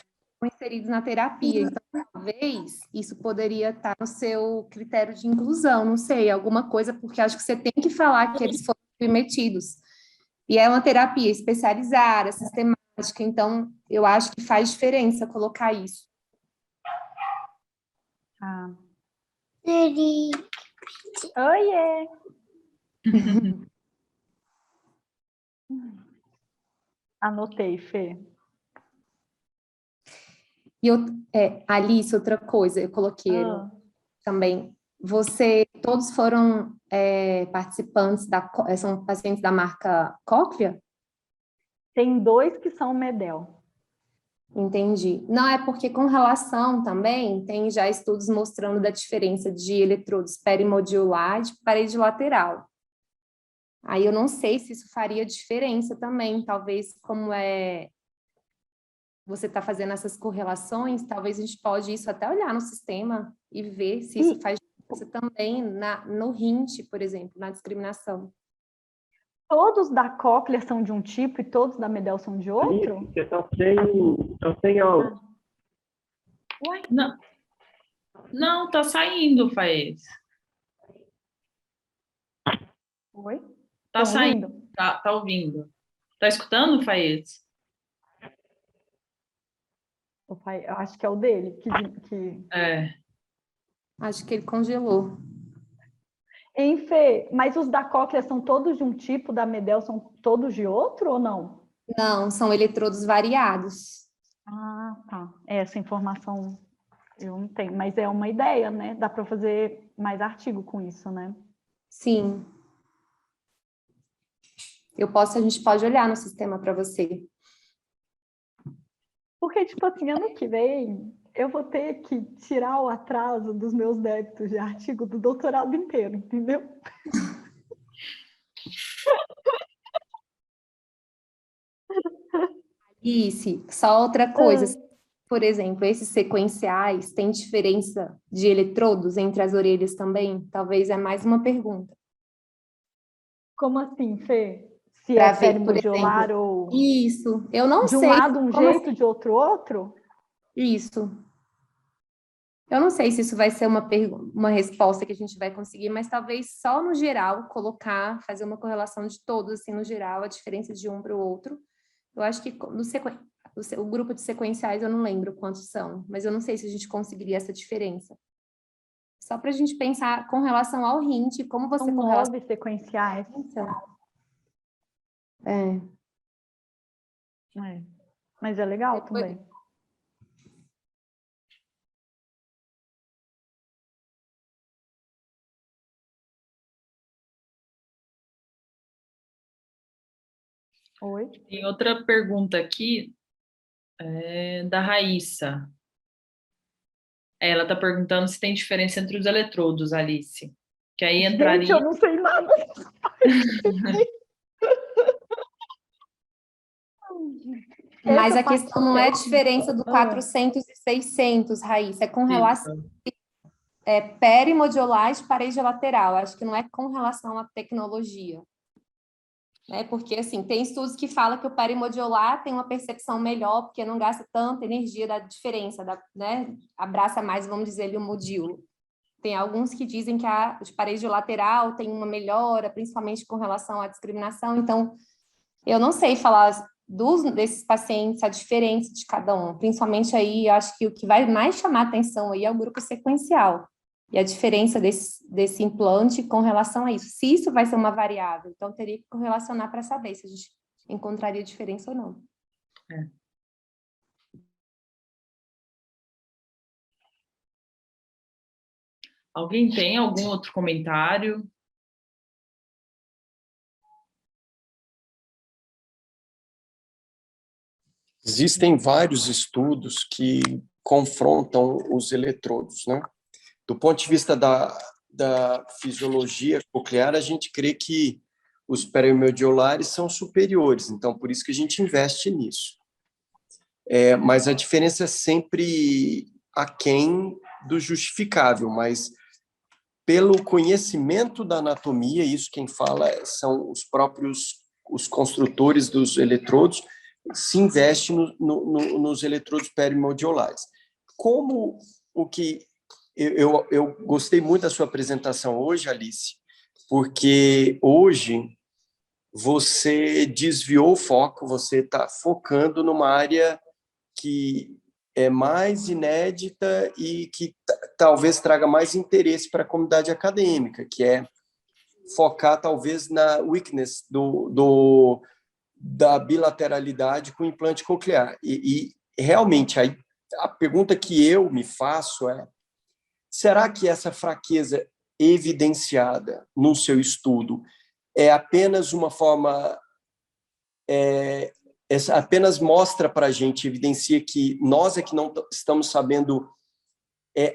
inseridos na terapia. Então, talvez isso poderia estar no seu critério de inclusão, não sei, alguma coisa, porque acho que você tem que falar que eles foram submetidos. E é uma terapia especializada, sistemática, então eu acho que faz diferença colocar isso. Ah. Oiê! Anotei, Fê. E Alice, outra coisa, eu coloquei também. Todos foram participantes são pacientes da marca Cóclea? Tem 2 que são Medel. Entendi. Não, é porque com relação também, tem já estudos mostrando da diferença de eletrodos perimodular e de parede lateral. Aí eu não sei se isso faria diferença também, talvez como você está fazendo essas correlações, talvez a gente pode isso até olhar no sistema e ver se isso faz diferença também no RINT, por exemplo, na discriminação. Todos da Cóclea são de um tipo e todos da Medel são de outro? Estão sem aula. Uai, não, tá saindo, Faez. Oi? Tá Tão saindo, ouvindo? tá ouvindo. Tá escutando, Faez? O pai, eu acho que é o dele. Acho que ele congelou. Hein, Fê? Mas os da Cóclea são todos de um tipo, da Medel são todos de outro ou não? Não, são eletrodos variados. Ah, tá. Essa informação eu não tenho, mas é uma ideia, né? Dá para fazer mais artigo com isso, né? Sim. A gente pode olhar no sistema para você. Porque, tipo assim, ano que vem, eu vou ter que tirar o atraso dos meus débitos de artigo do doutorado inteiro, entendeu? Isso, só outra coisa. Por exemplo, esses sequenciais têm diferença de eletrodos entre as orelhas também? Talvez é mais uma pergunta. Como assim, Fê? Se Pra é ver, por perimodiolar exemplo, ou... Isso, eu não De um sei. lado um como jeito, de outro outro? Isso. Eu não sei se isso vai ser uma resposta que a gente vai conseguir, mas talvez só no geral fazer uma correlação de todos, assim, no geral, a diferença de um para o outro. Eu acho que o grupo de sequenciais eu não lembro quantos são, mas eu não sei se a gente conseguiria essa diferença. Só para a gente pensar com relação ao RINT, como você São correlaciona. 9 sequenciais. É. Mas é legal Depois- também. Oi? Tem outra pergunta aqui, da Raíssa. Ela está perguntando se tem diferença entre os eletrodos, Alice. Que aí Gente, entraria... eu não sei nada. Mas Essa a questão não é a diferença do Ah. 400 e 600, Raíssa, é com relação Isso. perimodular de parede lateral. Acho que não é com relação à tecnologia. Né? Porque, assim, tem estudos que falam que o perimodular tem uma percepção melhor, porque não gasta tanta energia da diferença, né? Abraça mais, vamos dizer, o modilo. Tem alguns que dizem que a de parede lateral tem uma melhora, principalmente com relação à discriminação. Então, eu não sei falar desses pacientes a diferença de cada um. Principalmente aí, eu acho que o que vai mais chamar atenção aí é o grupo sequencial. E a diferença desse implante com relação a isso. Se isso vai ser uma variável, então teria que correlacionar para saber se a gente encontraria diferença ou não. Alguém tem algum outro comentário? Existem vários estudos que confrontam os eletrodos, né? Do ponto de vista da fisiologia coclear, a gente crê que os perimodiolares são superiores, então por isso que a gente investe nisso. Mas a diferença é sempre aquém do justificável, mas pelo conhecimento da anatomia, isso quem fala são os construtores dos eletrodos, se investe nos eletrodos perimodiolares. Como o que eu gostei muito da sua apresentação hoje, Alice, porque hoje você desviou o foco, você está focando numa área que é mais inédita e que talvez traga mais interesse para a comunidade acadêmica, que é focar talvez na weakness da bilateralidade com o implante coclear. E realmente, a pergunta que eu me faço é: será que essa fraqueza evidenciada no seu estudo é apenas uma forma, apenas mostra para a gente, evidencia que nós é que não estamos sabendo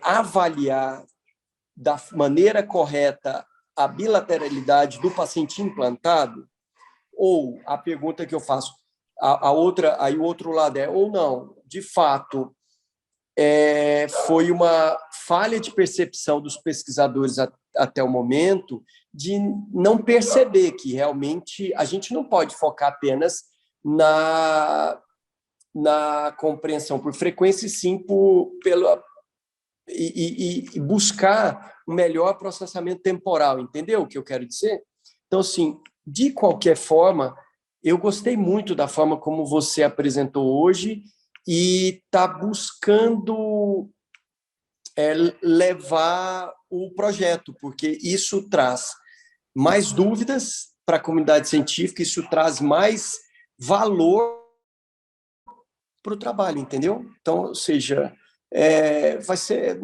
avaliar da maneira correta a bilateralidade do paciente implantado? Ou a pergunta que eu faço, aí o outro lado ou não, de fato, foi uma falha de percepção dos pesquisadores até o momento de não perceber que realmente a gente não pode focar apenas na compreensão por frequência, e sim e buscar um melhor processamento temporal, entendeu o que eu quero dizer? Então, assim, de qualquer forma, eu gostei muito da forma como você apresentou hoje e está buscando levar o projeto, porque isso traz mais dúvidas para a comunidade científica, isso traz mais valor para o trabalho, entendeu? Então, ou seja, vai ser...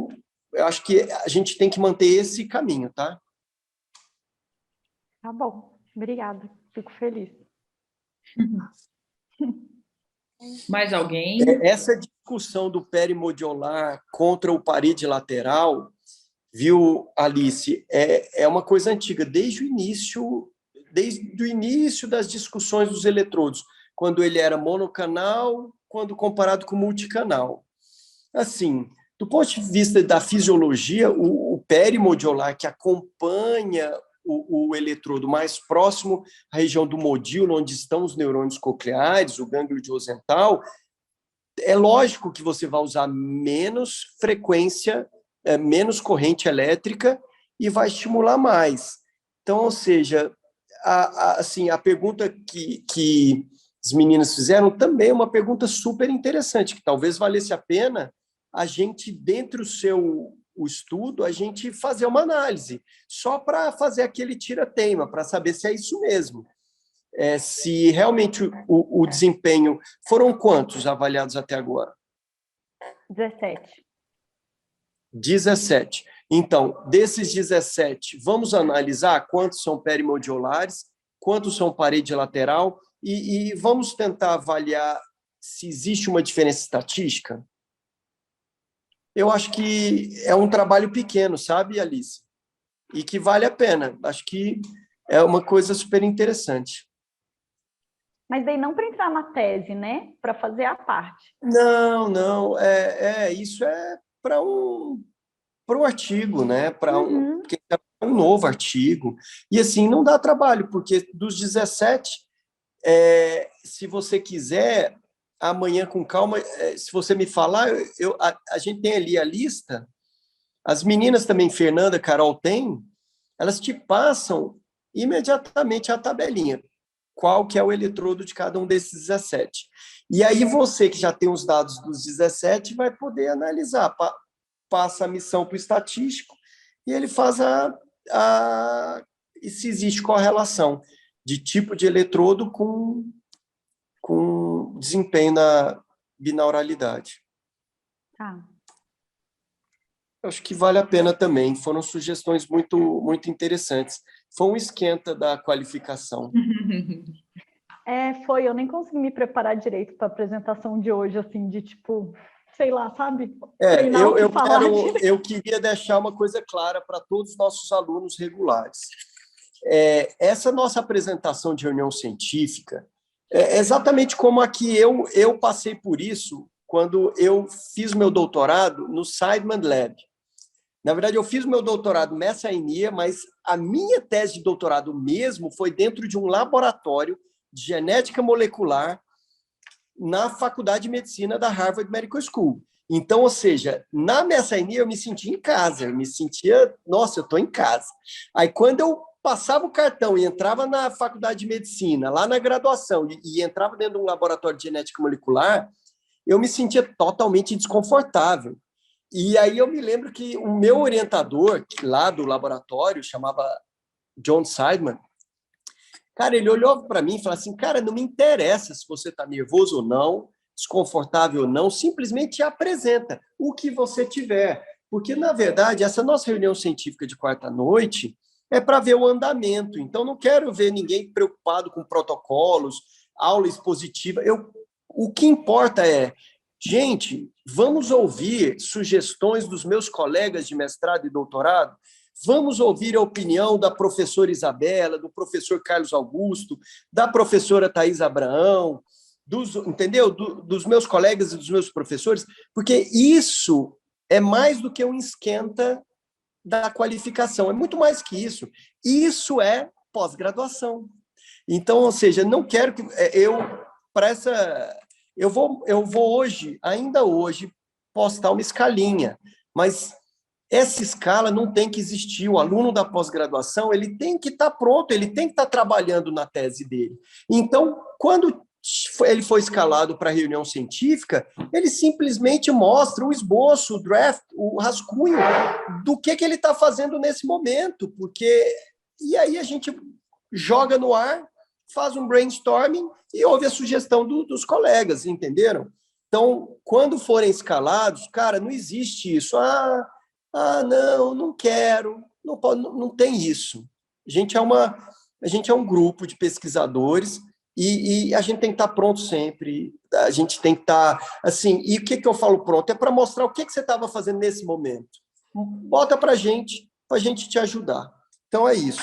Eu acho que a gente tem que manter esse caminho, tá? Tá bom, obrigada, fico feliz. Mais alguém? Essa discussão do perimodiolar contra o parede lateral, viu, Alice, é uma coisa antiga, desde o início das discussões dos eletrodos, quando ele era monocanal, quando comparado com multicanal. Assim, do ponto de vista da fisiologia, o perimodiolar, que acompanha o eletrodo mais próximo à região do modíolo, onde estão os neurônios cocleares, o gânglio de Rosenthal, é lógico que você vai usar menos frequência, menos corrente elétrica e vai estimular mais. Então, ou seja, assim, a pergunta que as meninas fizeram também é uma pergunta super interessante, que talvez valesse a pena a gente, dentro do o estudo, a gente fazer uma análise, só para fazer aquele tira-teima, para saber se é isso mesmo. Se realmente o desempenho... Foram quantos avaliados até agora? 17. 17. Então, desses 17, vamos analisar quantos são perimodiolares, quantos são parede lateral, e vamos tentar avaliar se existe uma diferença estatística. Eu acho que é um trabalho pequeno, sabe, Alice? E que vale a pena. Acho que é uma coisa super interessante. Mas daí não para entrar na tese, né? Para fazer a parte. Não. Isso é para um artigo, né? Para um novo artigo. E assim, não dá trabalho, porque dos 17, se você quiser, amanhã com calma, se você me falar, a gente tem ali a lista, as meninas também, Fernanda, Carol, elas te passam imediatamente a tabelinha, qual que é o eletrodo de cada um desses 17. E aí você, que já tem os dados dos 17, vai poder analisar, passa a missão para o estatístico e ele faz e se existe correlação de tipo de eletrodo com desempenho na binauralidade. Tá. acho que vale a pena também. Foram sugestões muito, muito interessantes. Foi um esquenta da qualificação. Foi, eu nem consegui me preparar direito para a apresentação de hoje, assim, de tipo, sei lá, sabe? Treinar o que falar direito. Eu queria deixar uma coisa clara para todos os nossos alunos regulares. Essa nossa apresentação de reunião científica é exatamente como a que eu passei por isso quando eu fiz meu doutorado no Seidman Lab. Na verdade, eu fiz meu doutorado nessa ENIA, mas a minha tese de doutorado mesmo foi dentro de um laboratório de genética molecular na Faculdade de Medicina da Harvard Medical School. Então, ou seja, na Messainia eu me sentia em casa, eu me sentia, nossa, eu estou em casa. Aí, quando eu passava o cartão e entrava na Faculdade de Medicina, lá na graduação, e entrava dentro de um laboratório de genética molecular, eu me sentia totalmente desconfortável. E aí eu me lembro que o meu orientador, lá do laboratório, chamava John Seidman, cara, ele olhou para mim e falou assim, cara, não me interessa se você está nervoso ou não, desconfortável ou não, simplesmente apresenta o que você tiver. Porque, na verdade, essa nossa reunião científica de quarta-noite é para ver o andamento. Então, não quero ver ninguém preocupado com protocolos, aula expositiva. O que importa é, gente, vamos ouvir sugestões dos meus colegas de mestrado e doutorado. Vamos ouvir a opinião da professora Isabela, do professor Carlos Augusto, da professora Thais Abraão, entendeu? Dos meus colegas e dos meus professores, porque isso é mais do que um esquenta da qualificação, é muito mais que isso. Isso é pós-graduação. Então, ou seja, não quero que eu vou hoje, ainda hoje, postar uma escalinha, mas essa escala não tem que existir. O aluno da pós-graduação ele tem que estar pronto, ele tem que estar trabalhando na tese dele. Então, quando ele foi escalado para a reunião científica, ele simplesmente mostra o esboço, o draft, o rascunho do que ele está fazendo nesse momento, e aí a gente joga no ar, faz um brainstorming e ouve a sugestão dos colegas, entenderam? Então, quando forem escalados, cara, não existe isso. Não quero, não tem isso. A gente é um grupo de pesquisadores e a gente tem que estar pronto sempre. A gente tem que estar assim. E o que eu falo pronto? É para mostrar o que você estava fazendo nesse momento. Bota para a gente te ajudar. Então é isso.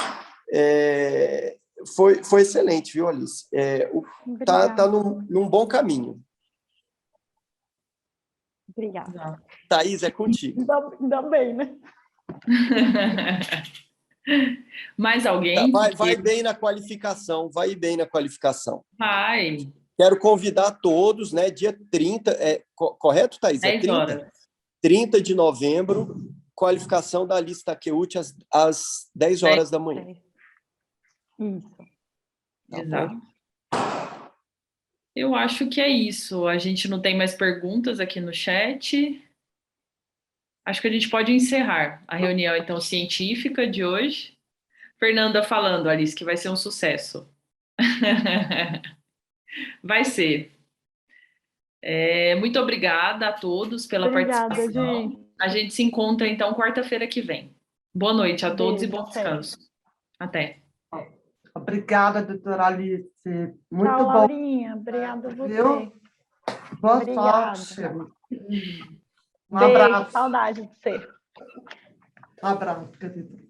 Foi excelente, viu, Alice? Tá num bom caminho. Obrigada. Thaís, é contigo. Ainda bem, né? Mais alguém? Vai bem na qualificação, vai bem na qualificação. Vai. Quero convidar todos, né? Dia 30, correto, Thaís? 10 horas. 30 de novembro, qualificação da Alice Takeuchi às 10 horas da manhã. Isso. Tá Exato. bom? Eu acho que é isso. A gente não tem mais perguntas aqui no chat. Acho que a gente pode encerrar a reunião, então, científica de hoje. Fernanda falando, Alice, que vai ser um sucesso. Vai ser. Muito obrigada a todos pela participação. Gente. A gente se encontra, então, quarta-feira que vem. Boa noite a todos e bom descanso. Até. Obrigada, doutora Alice. Muito Tchau, bom. Laurinha. Obrigada a você. Viu? Boa Obrigada. sorte. Um Beijo, abraço. saudade de você. Um abraço, querida.